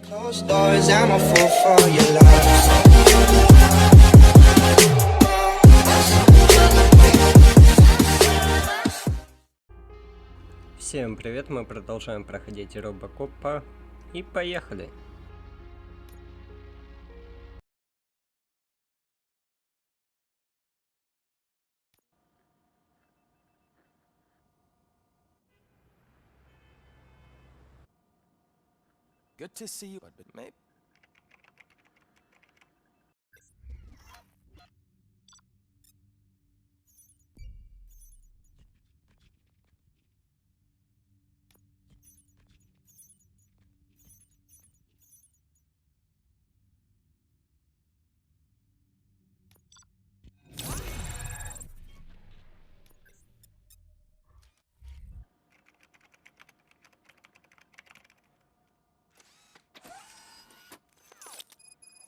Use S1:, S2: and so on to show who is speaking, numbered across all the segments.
S1: Closed doors, I'm a fool for your love.
S2: Всем привет, мы продолжаем проходить RoboCop и поехали.
S3: Good to see you, but maybe.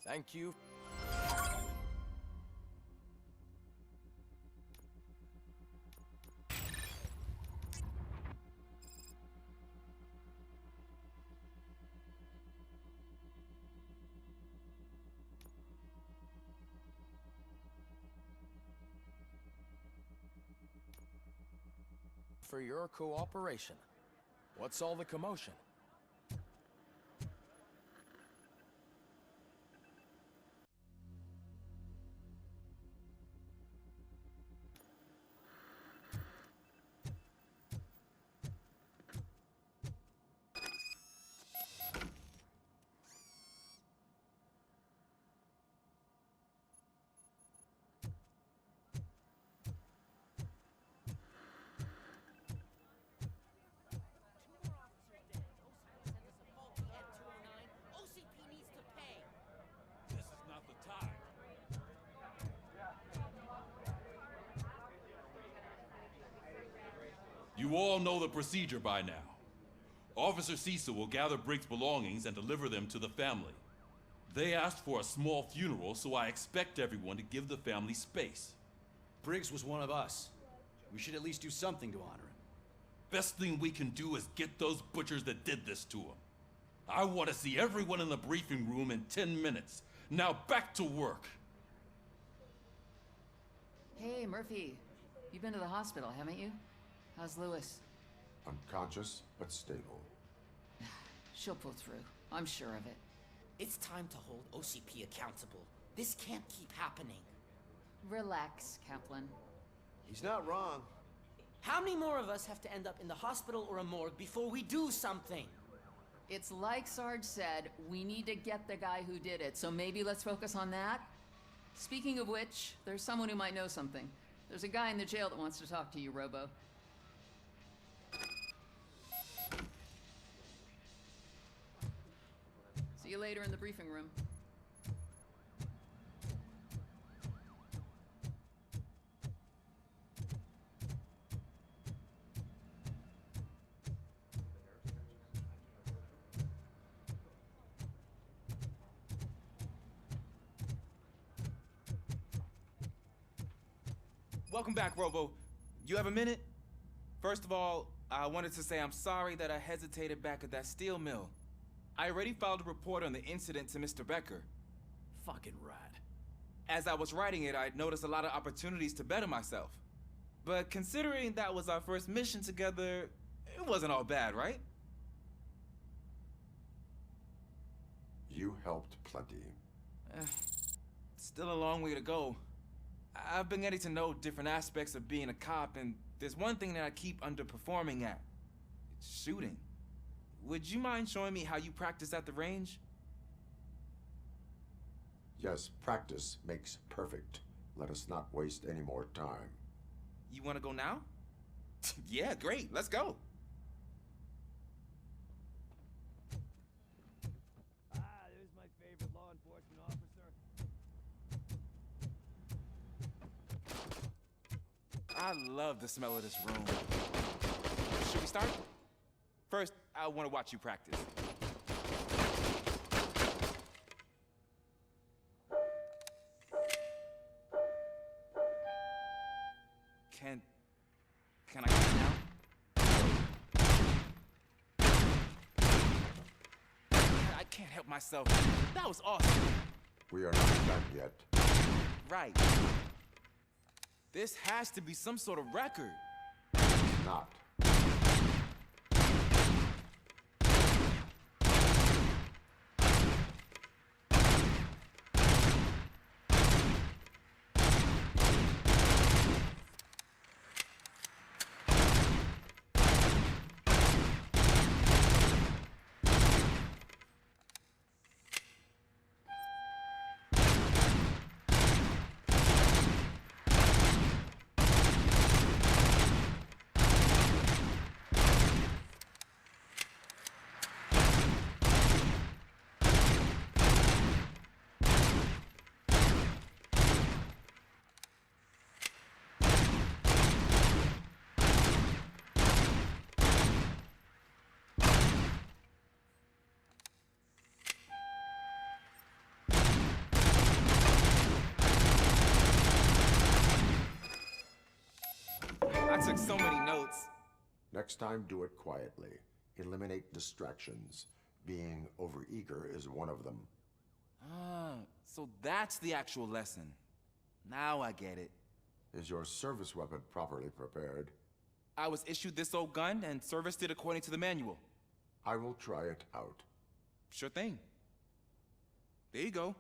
S3: Thank you. For your cooperation. What's all the commotion?
S4: You all know the procedure by now. Officer Cecil will gather Briggs' belongings and deliver them to the family. They asked for a small funeral, so I expect everyone to give the family space.
S5: Briggs was one of us. We should at least do something to honor him.
S4: Best thing we can do is get those butchers that did this to him. I want to see everyone in the briefing room in 10 minutes. Now back to work.
S6: Hey, Murphy. You've been to the hospital, haven't you? How's Lewis?
S7: Unconscious, but stable.
S6: She'll pull through. I'm sure of it.
S8: It's time to hold OCP accountable. This can't keep happening.
S6: Relax, Kaplan.
S5: He's not wrong.
S8: How many more of us have to end up in the hospital or a morgue before we do something?
S6: It's like Sarge said, we need to get the guy who did it, so maybe let's focus on that? Speaking of which, there's someone who might know something. There's a guy in the jail that wants to talk to you, Robo. See you later in the briefing room.
S3: Welcome back, Robo. You have a minute? First of all, I wanted to say I'm sorry that I hesitated back at that steel mill. I already filed a report on the incident to Mr. Becker. Fucking rad. As I was writing it, I noticed a lot of opportunities to better myself. But considering that was our first mission together, it wasn't all bad, right?
S7: You helped plenty.
S3: Still a long way to go. I've been getting to know different aspects of being a cop, and there's one thing that I keep underperforming at. It's shooting. Would you mind showing me how you practice at the range?
S7: Yes, practice makes perfect. Let us not waste any more time.
S3: You want to go now? Yeah, great. Let's go.
S9: There's my favorite law enforcement officer.
S3: I love the smell of this room. Should we start? First, I want to watch you practice. Can I go now? I can't help up myself. That was awesome.
S7: We are not done yet.
S3: Right. This has to be some sort of record.
S7: Not.
S3: I took so many notes.
S7: Next time, do it quietly. Eliminate distractions. Being overeager is one of them.
S3: Ah, so that's the actual lesson. Now I get it.
S7: Is your service weapon properly prepared?
S3: I was issued this old gun and serviced it according to the manual.
S7: I will try it out.
S3: Sure thing. There you go.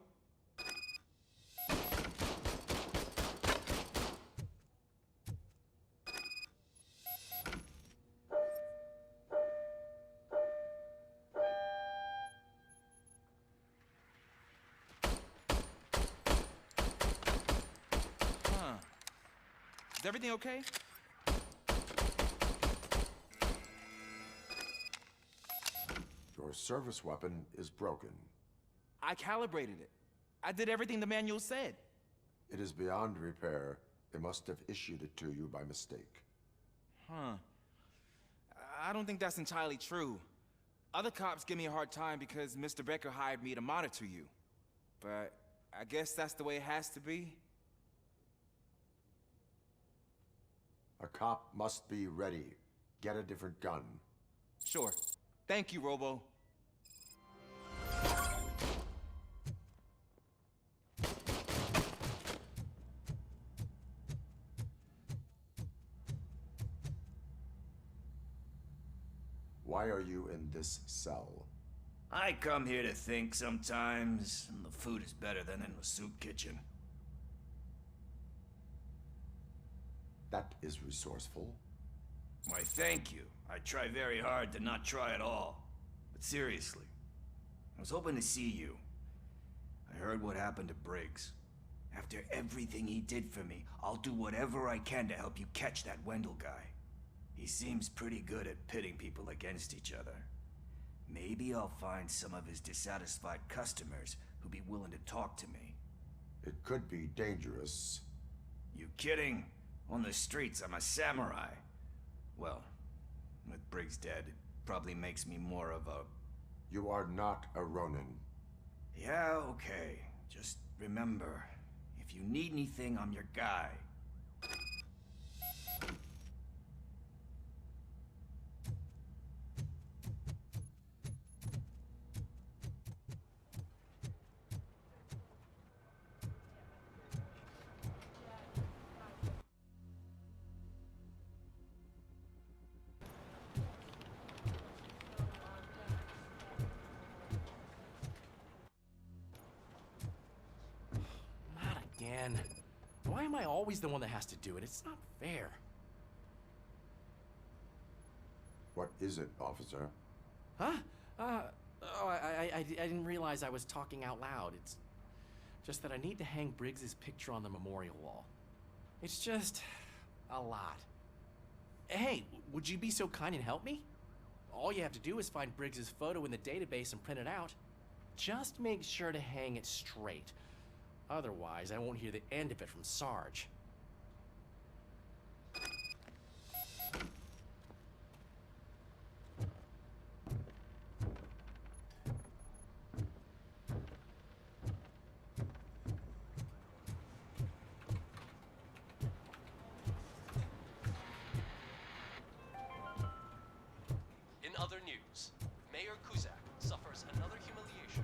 S3: Is everything okay?
S7: Your service weapon is broken.
S3: I calibrated it. I did everything the manual said.
S7: It is beyond repair. They must have issued it to you by mistake.
S3: Huh. I don't think that's entirely true. Other cops give me a hard time because Mr. Becker hired me to monitor you. But I guess that's the way it has to be.
S7: A cop must be ready. Get a different gun.
S3: Sure. Thank you, Robo.
S7: Why are you in this cell?
S10: I come here to think sometimes, and the food is better than in the soup kitchen.
S7: That is resourceful.
S10: Why, thank you. I try very hard to not try at all. But seriously, I was hoping to see you. I heard what happened to Briggs. After everything he did for me, I'll do whatever I can to help you catch that Wendell guy. He seems pretty good at pitting people against each other. Maybe I'll find some of his dissatisfied customers who'd be willing to talk to me.
S7: It could be dangerous.
S10: You kidding? On the streets, I'm a samurai. Well, with Briggs dead, it probably makes me more of a...
S7: You are not a Ronin.
S10: Yeah, okay. Just remember, if you need anything, I'm your guy.
S11: Again. Why am I always the one that has to do it? It's not fair.
S7: What is it, officer?
S11: Huh? I didn't realize I was talking out loud. It's just that I need to hang Briggs's picture on the memorial wall. It's just a lot. Hey, would you be so kind and help me? All you have to do is find Briggs's photo in the database and print it out. Just make sure to hang it straight. Otherwise, I won't hear the end of it from Sarge.
S12: In other news, Mayor Kuzak suffers another humiliation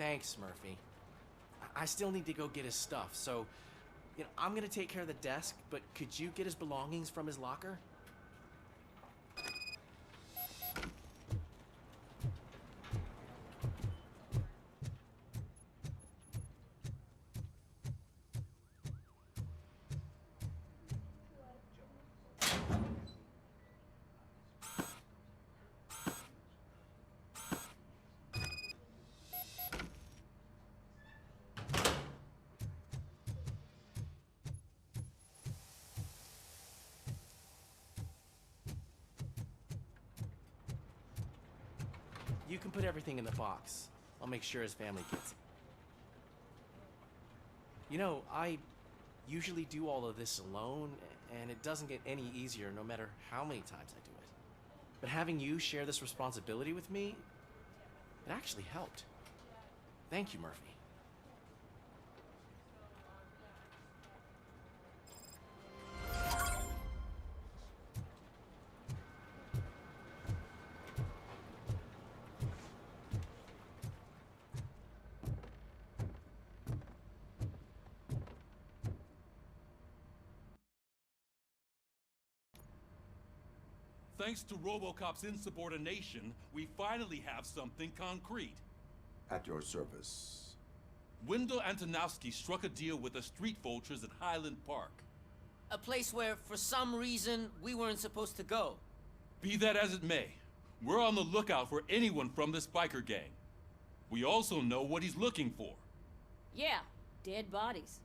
S11: Thanks, Murphy. I still need to go get his stuff, so, I'm gonna take care of the desk, but could you get his belongings from his locker? You can put everything in the box. I'll make sure his family gets it. I usually do all of this alone, and it doesn't get any easier no matter how many times I do it. But having you share this responsibility with me, it actually helped. Thank you, Murphy.
S4: Thanks to RoboCop's insubordination, we finally have something concrete.
S7: At your service.
S4: Wendell Antonowski struck a deal with the street vultures at Highland Park.
S8: A place where, for some reason, we weren't supposed to go.
S4: Be that as it may, we're on the lookout for anyone from this biker gang. We also know what he's looking for.
S12: Yeah, dead bodies.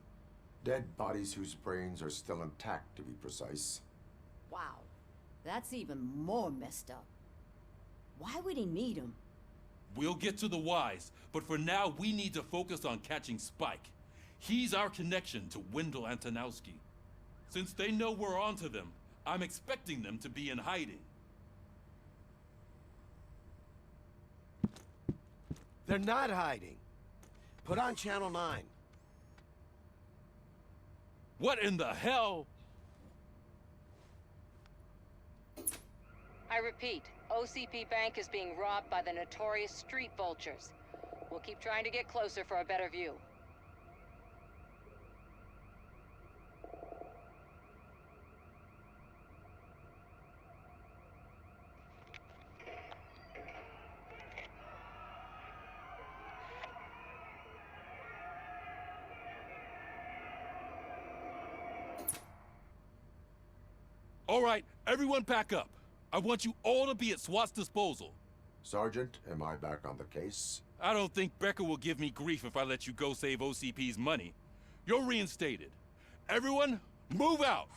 S7: Dead bodies whose brains are still intact, to be precise.
S12: Wow, that's even more messed up. Why would he need them?
S4: We'll get to the whys, but for now we need to focus on catching Spike. He's our connection to Wendell Antonowski. Since they know we're onto them, I'm expecting them to be in hiding.
S13: They're not hiding. Put on Channel 9.
S4: What in the hell?
S14: I repeat, OCP Bank is being robbed by the notorious street vultures. We'll keep trying to get closer for a better view.
S4: All right, everyone pack up. I want you all to be at SWAT's disposal.
S7: Sergeant, am I back on the case?
S4: I don't think Becker will give me grief if I let you go save OCP's money. You're reinstated. Everyone, move out!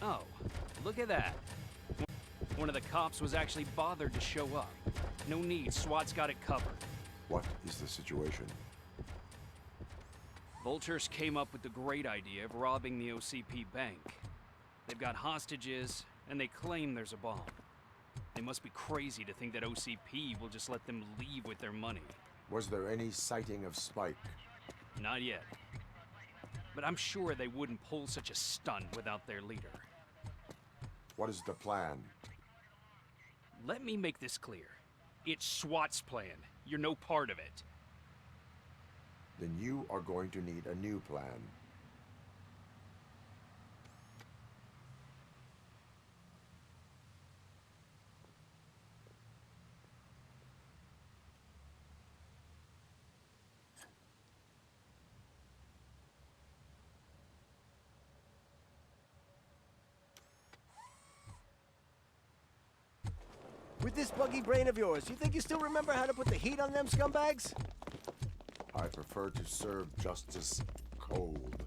S15: Oh, look at that. One of the cops was actually bothered to show up. No need, SWAT's got it covered.
S7: What is the situation?
S15: Vultures came up with the great idea of robbing the OCP bank. They've got hostages, and they claim there's a bomb. They must be crazy to think that OCP will just let them leave with their money.
S7: Was there any sighting of Spike?
S15: Not yet. But I'm sure they wouldn't pull such a stunt without their leader.
S7: What is the plan?
S15: Let me make this clear. It's SWAT's plan. You're no part of it.
S7: Then you are going to need a new plan.
S13: With this buggy brain of yours, you think you still remember how to put the heat on them scumbags?
S7: prefer to serve justice cold.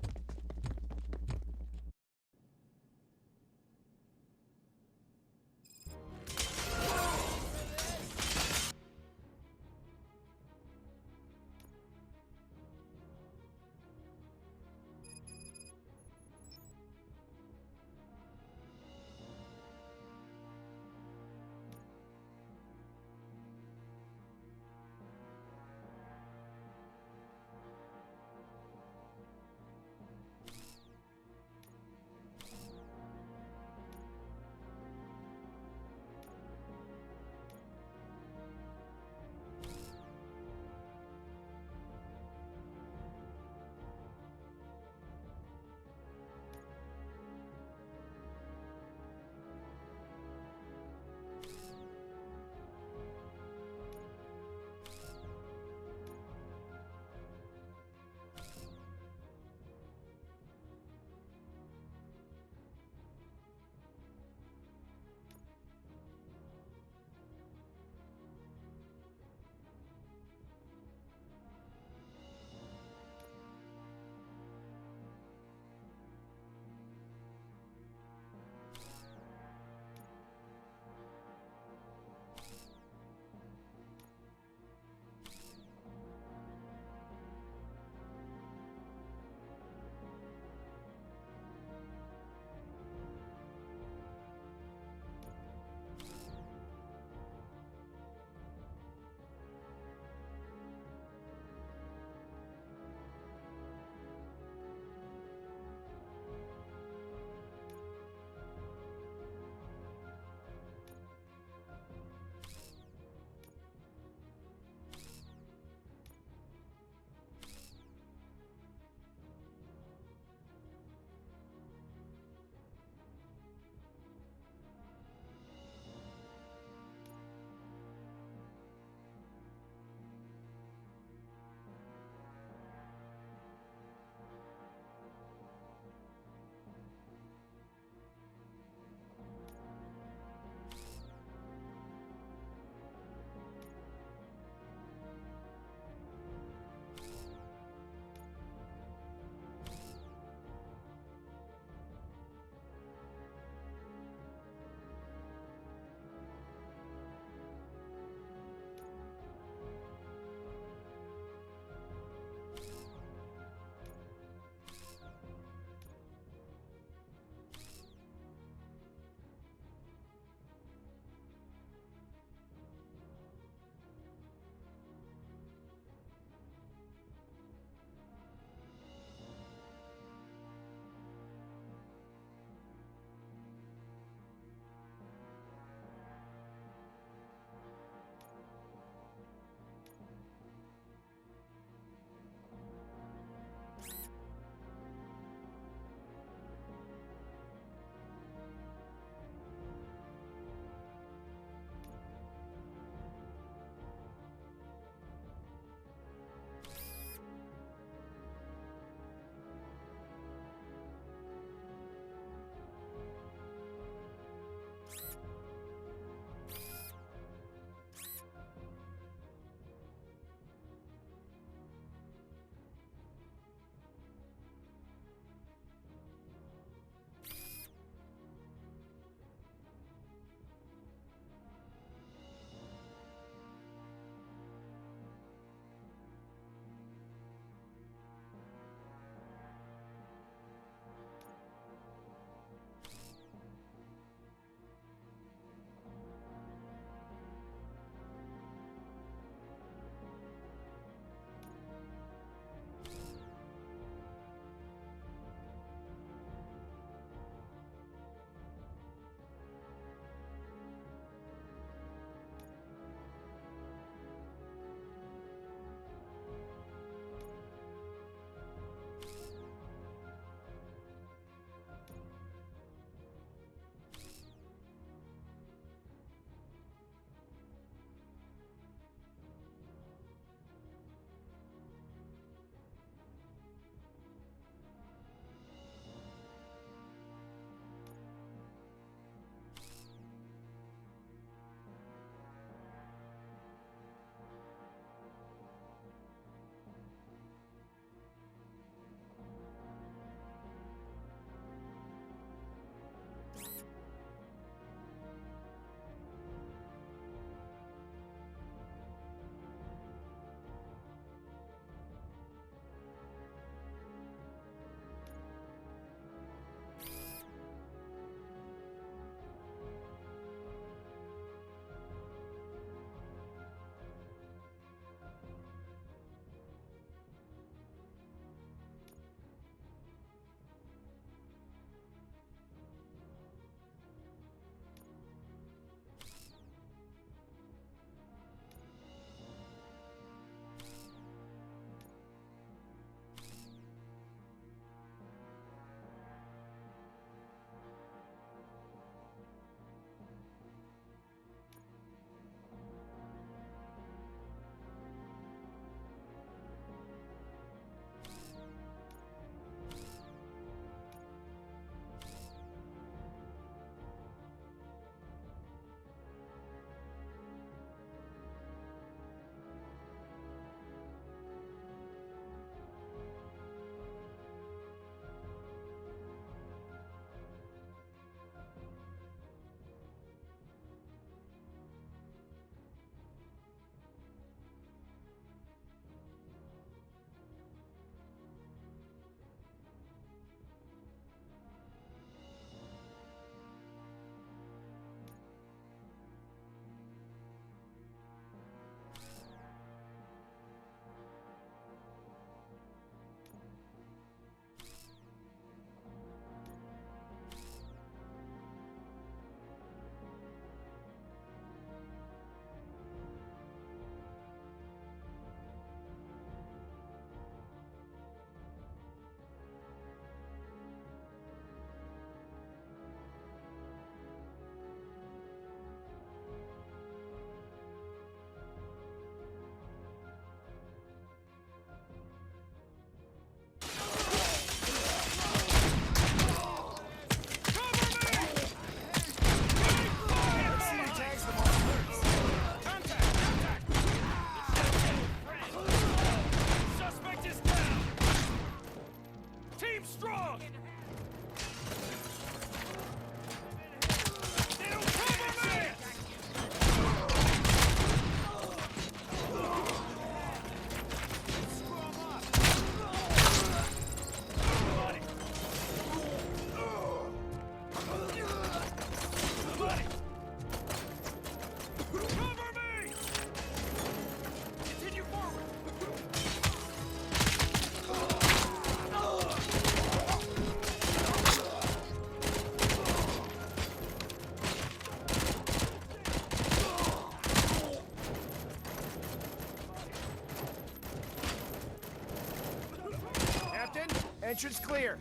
S13: Entrance clear.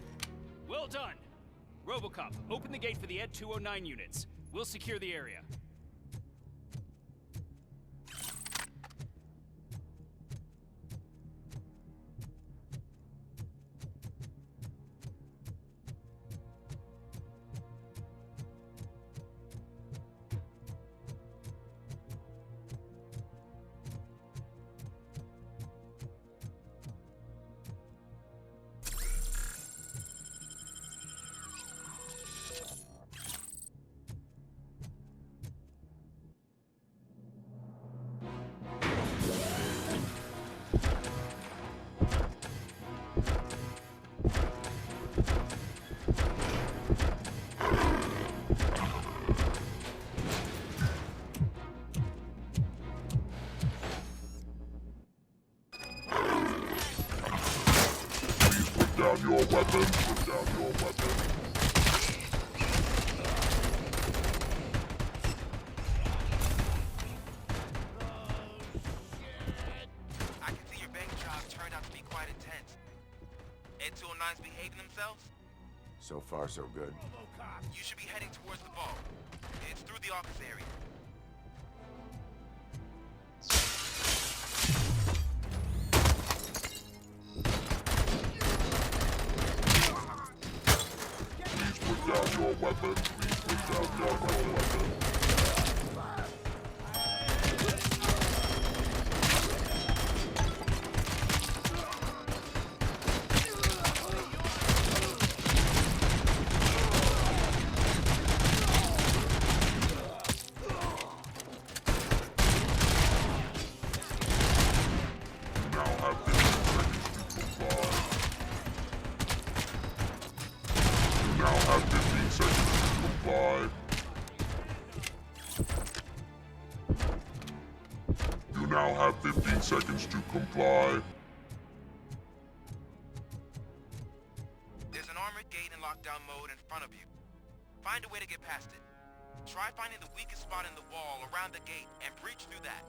S15: Well done. RoboCop, open the gate for the Ed 209 units. We'll secure the area.
S16: down your weapons. Put down your weapons.
S17: I can see your bank job turned out to be quite intense. Ed 209's behaving themselves?
S7: So far, so good.
S17: You should be heading towards the ball. It's through the office area.
S16: Please put down your weapons. Please put down your weapons. You now have 15 seconds to comply.
S17: There's an armored gate in lockdown mode in front of you. Find a way to get past it. Try finding the weakest spot in the wall around the gate and breach through that.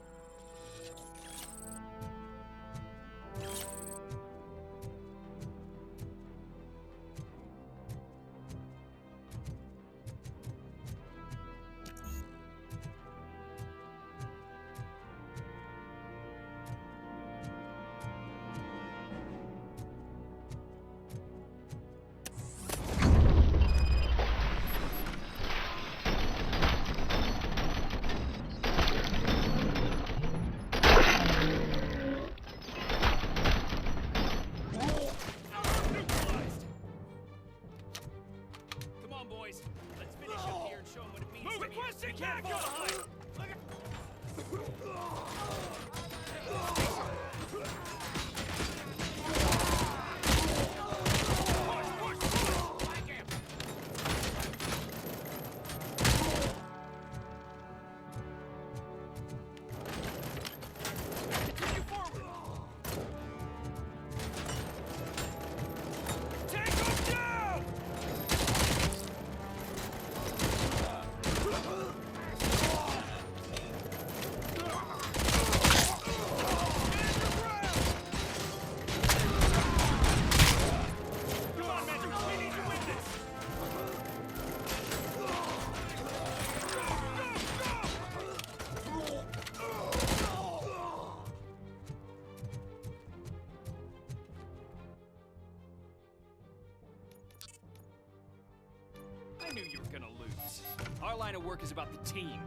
S15: I knew you were gonna lose. Our line of work is about the team,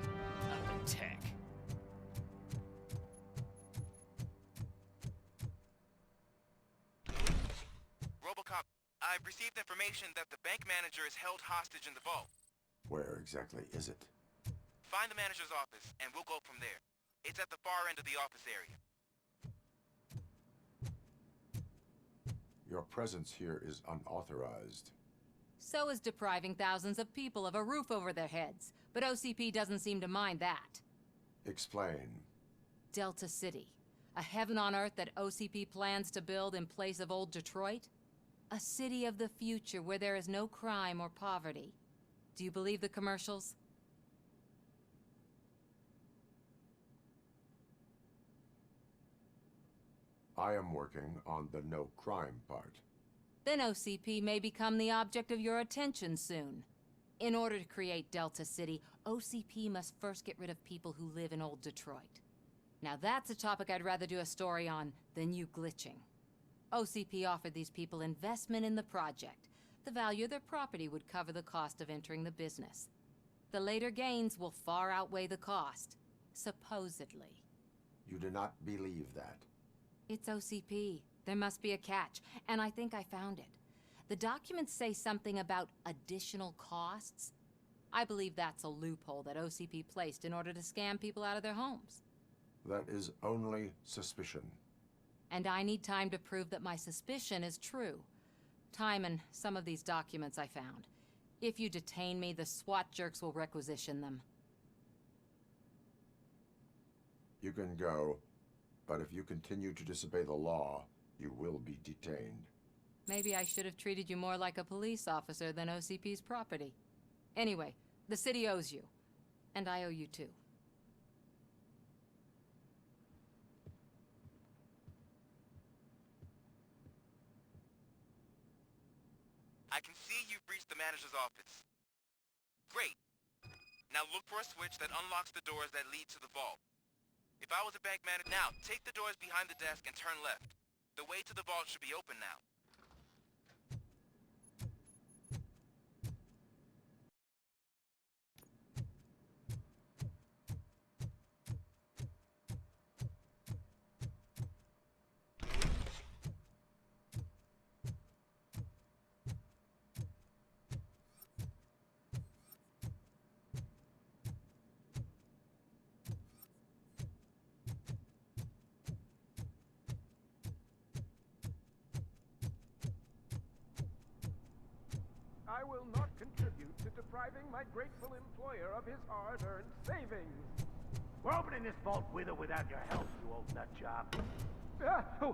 S15: not the tech.
S17: RoboCop, I've received information that the bank manager is held hostage in the vault.
S7: Where exactly is it?
S17: Find the manager's office, and we'll go from there. It's at the far end of the office area.
S7: Your presence here is unauthorized.
S18: So is depriving thousands of people of a roof over their heads. But OCP doesn't seem to mind that.
S7: Explain.
S18: Delta City. A heaven on earth that OCP plans to build in place of old Detroit? A city of the future where there is no crime or poverty. Do you believe the commercials?
S7: I am working on the no crime part.
S18: Then OCP may become the object of your attention soon. In order to create Delta City, OCP must first get rid of people who live in old Detroit. Now that's a topic I'd rather do a story on than you glitching. OCP offered these people investment in the project. The value of their property would cover the cost of entering the business. The later gains will far outweigh the cost, supposedly.
S7: You do not believe that.
S18: It's OCP. There must be a catch, and I think I found it. The documents say something about additional costs. I believe that's a loophole that OCP placed in order to scam people out of their homes.
S7: That is only suspicion.
S18: And I need time to prove that my suspicion is true. Time and some of these documents I found. If you detain me, the SWAT jerks will requisition them.
S7: You can go, but if you continue to disobey the law, you will be detained.
S18: Maybe I should have treated you more like a police officer than OCP's property. Anyway, the city owes you. And I owe you too.
S17: I can see you've reached the manager's office. Great. Now look for a switch that unlocks the doors that lead to the vault. If I was a bank manager, now take the doors behind the desk and turn left. The way to the vault should be open now.
S9: I will not contribute to depriving my grateful employer of his hard-earned savings.
S13: We're opening this vault with or without your help, you old nutjob.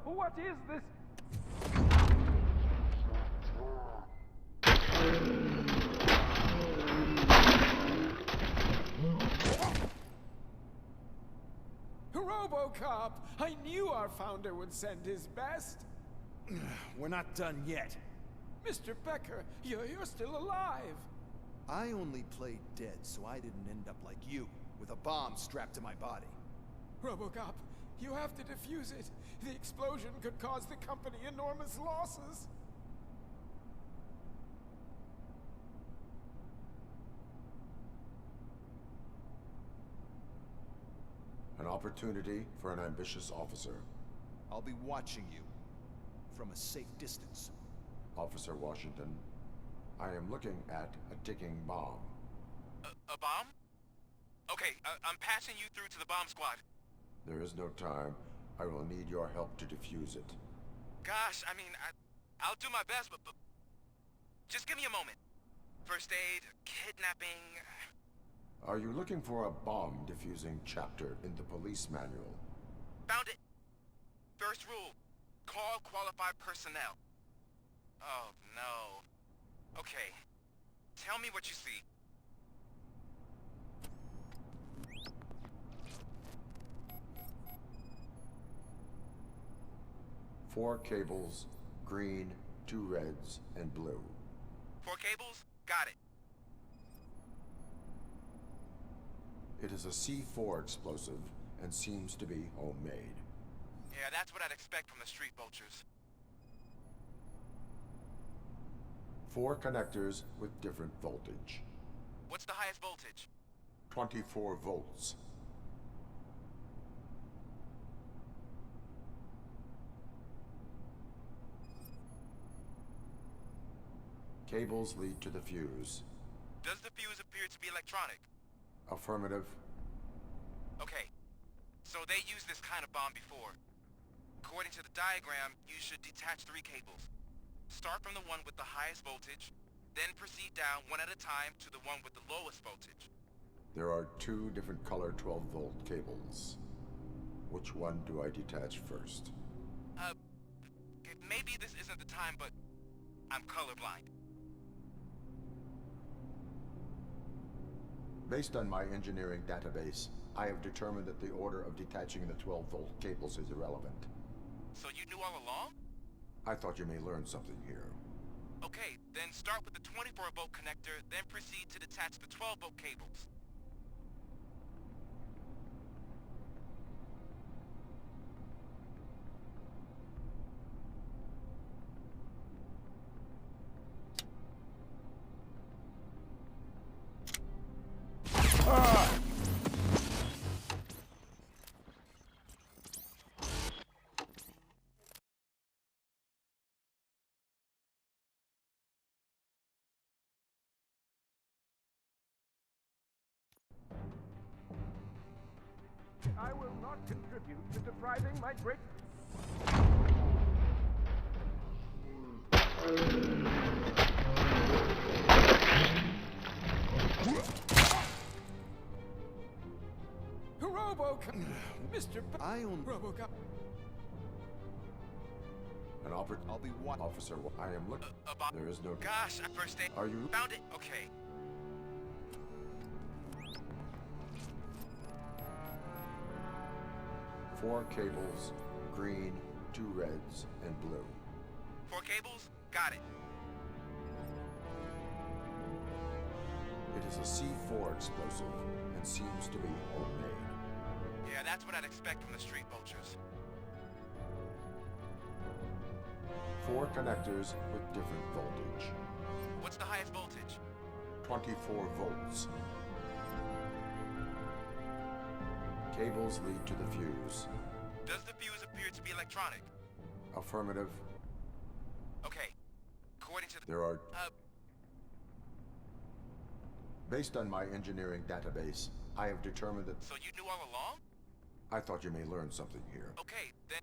S9: What is this? RoboCop! I knew our founder would send his best.
S5: We're not done yet.
S9: Mr. Becker, you're still alive.
S5: I only played dead, so I didn't end up like you, with a bomb strapped to my body.
S9: RoboCop, you have to defuse it. The explosion could cause the company enormous losses.
S7: An opportunity for an ambitious officer.
S5: I'll be watching you from a safe distance.
S7: Officer Washington, I am looking at a ticking bomb.
S17: A bomb? Okay, I'm passing you through to the bomb squad.
S7: There is no time. I will need your help to defuse it.
S17: Gosh, I mean, I'll do my best, but just give me a moment. First aid, kidnapping...
S7: Are you looking for a bomb defusing chapter in the police manual?
S17: Found it. First rule, call qualified personnel. Oh, no. Okay. Tell me what you see.
S7: Four cables, green, 2 reds, and blue.
S17: 4 cables? Got it.
S7: It is a C4 explosive and seems to be homemade.
S17: Yeah, that's what I'd expect from the street vultures.
S7: 4 connectors with different voltage.
S17: What's the highest voltage?
S7: 24 volts. Cables lead to the fuse.
S17: Does the fuse appear to be electronic?
S7: Affirmative.
S17: Okay. So they used this kind of bomb before. According to the diagram, you should detach 3 cables. Start from the one with the highest voltage, then proceed down one at a time to the one with the lowest voltage.
S7: There are 2 different color 12-volt cables. Which one do I detach first?
S17: Maybe this isn't the time, but I'm colorblind.
S7: Based on my engineering database, I have determined that the order of detaching the 12-volt cables is irrelevant.
S17: So you knew all along?
S7: I thought you may learn something here.
S17: Okay, then start with the 24-volt connector, then proceed to detach the 12-volt cables.
S9: I will not contribute to depriving my great... RoboCop! Mr.
S5: I own
S9: RoboCop.
S7: An I'll be what? Officer, I am looking. There is no...
S17: Gosh, I first aid.
S7: Are you...
S17: Found it? Okay.
S7: Four cables, green, 2 reds, and blue.
S17: 4 cables? Got it.
S7: It is a C4 explosive and seems to be homemade.
S17: Yeah, that's what I'd expect from the street vultures.
S7: 4 connectors with different voltage.
S17: What's the highest voltage?
S7: 24 volts. Cables lead to the fuse.
S17: Does the fuse appear to be electronic?
S7: Affirmative.
S17: Okay. According to the...
S7: There are... Based on my engineering database, I have determined that...
S17: So you knew all along?
S7: I thought you may learn something here.
S17: Okay, then...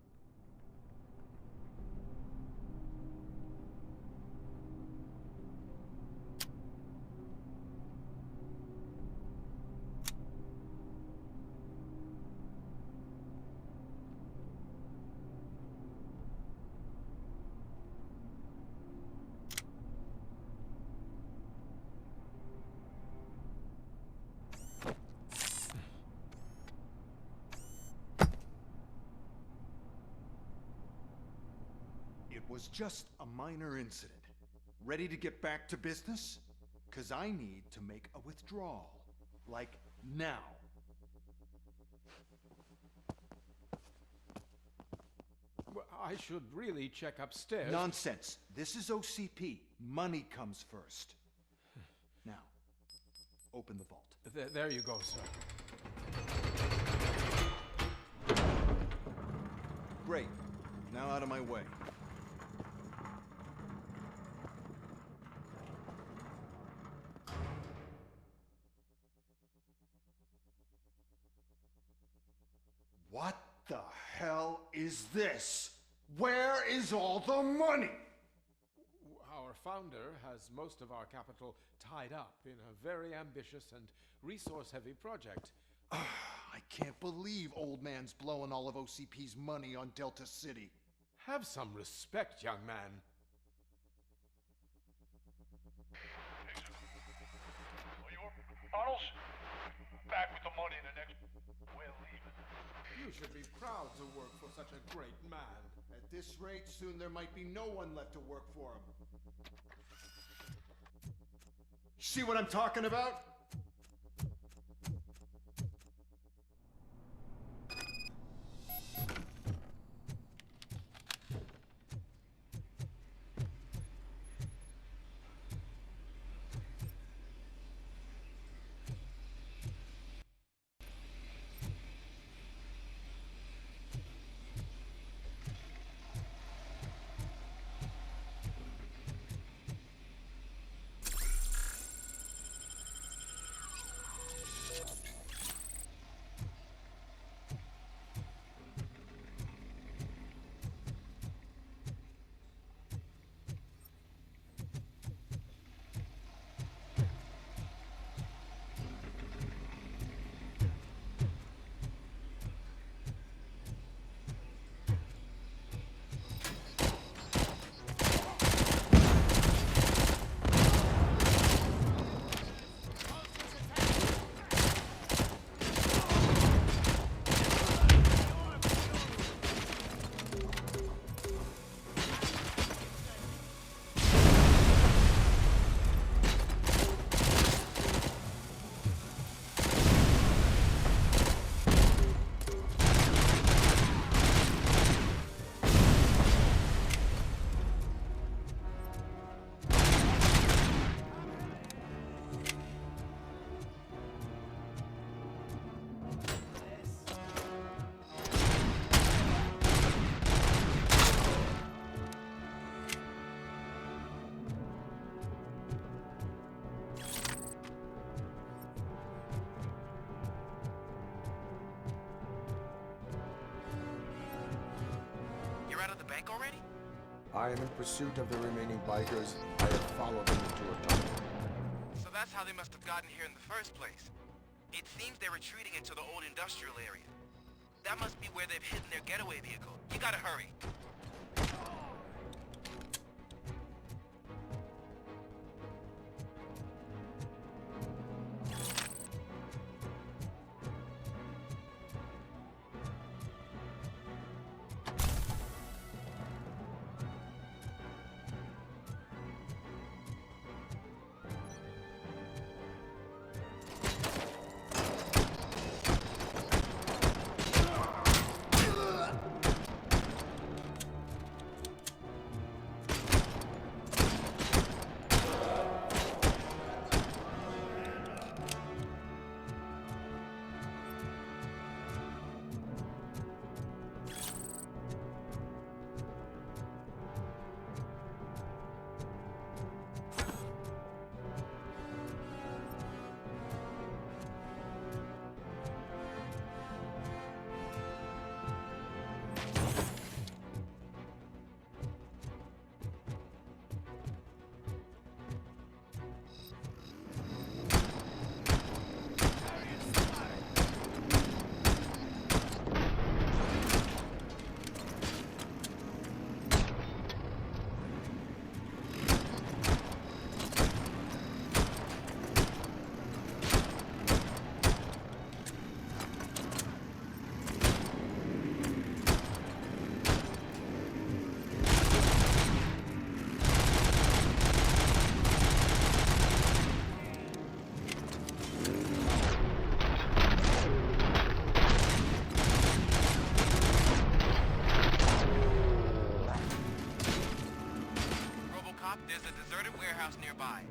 S5: It was just a minor incident. Ready to get back to business? 'Cause I need to make a withdrawal. Like, now.
S9: Well, I should really check upstairs.
S5: Nonsense. This is OCP. Money comes first. Now, open the vault.
S9: There you go, sir.
S5: Great. Now out of my way. What the hell is this? Where is all the money?
S9: Our founder has most of our capital tied up in a very ambitious and resource-heavy project.
S5: I can't believe old man's blowing all of OCP's money on Delta City.
S9: Have some respect, young man.
S16: Arnold's back with the money in the next... We're leaving.
S9: You should be proud to work for such a great man.
S5: At this rate, soon there might be no one left to work for him. See what I'm talking about?
S17: back already?
S7: I am in pursuit of the remaining bikers. I have followed them into a tunnel.
S17: So that's how they must have gotten here in the first place. It seems they're retreating into the old industrial area. That must be where they've hidden their getaway vehicle. You gotta hurry. RoboCop, there's a deserted warehouse nearby.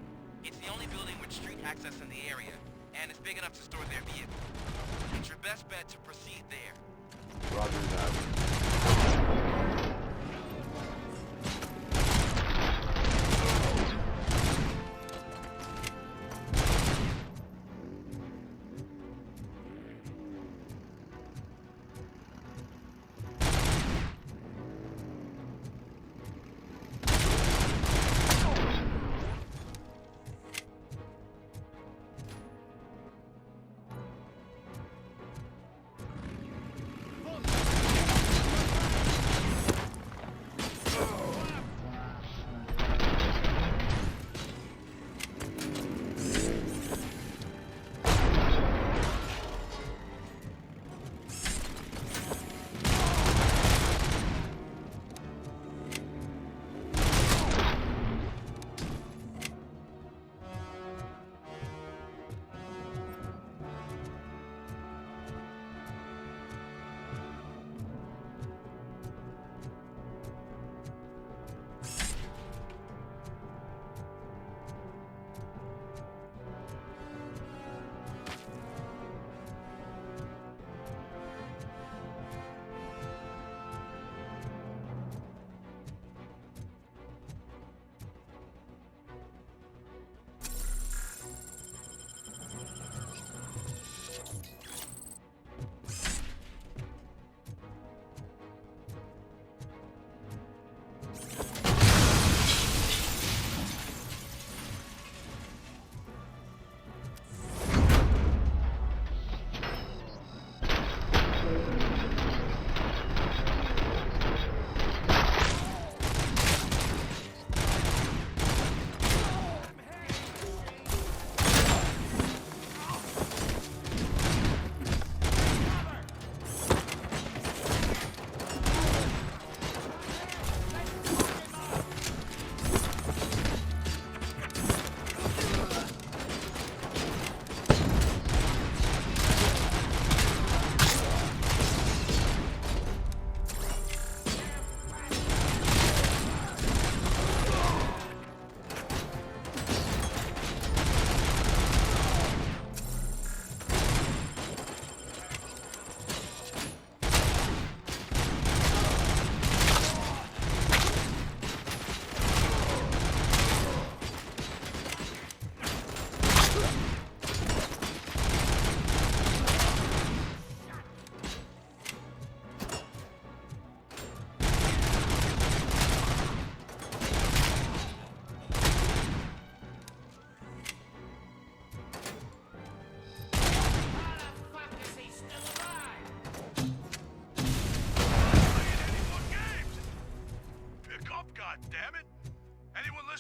S17: It's the only building with street access in the area, and it's big enough to store their vehicle. It's your best bet to proceed there.
S7: Roger that.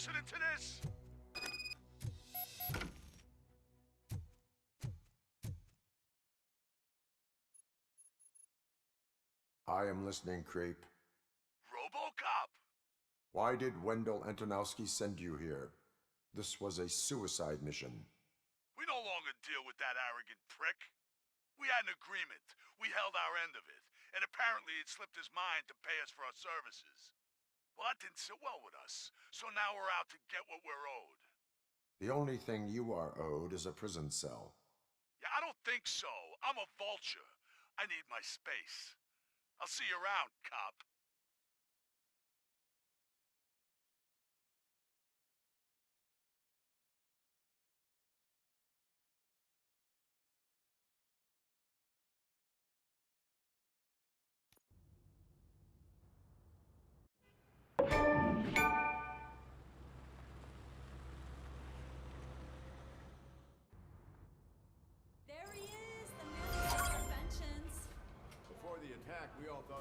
S16: listening to this?
S7: I am listening, creep.
S16: RoboCop!
S7: Why did Wendell Antonowski send you here? This was a suicide mission.
S16: We no longer deal with that arrogant prick. We had an agreement. We held our end of it. And apparently it slipped his mind to pay us for our services. Well, that didn't sit well with us. So now we're out to get what we're owed.
S7: The only thing you are owed is a prison cell.
S16: Yeah, I don't think so. I'm a vulture. I need my space. I'll see you around, cop.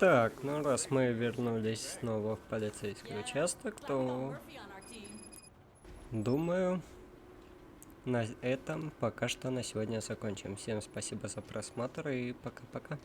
S2: Так, ну раз мы вернулись снова в полицейский участок, то думаю, на этом пока что на сегодня закончим. Всем спасибо за просмотр и пока-пока.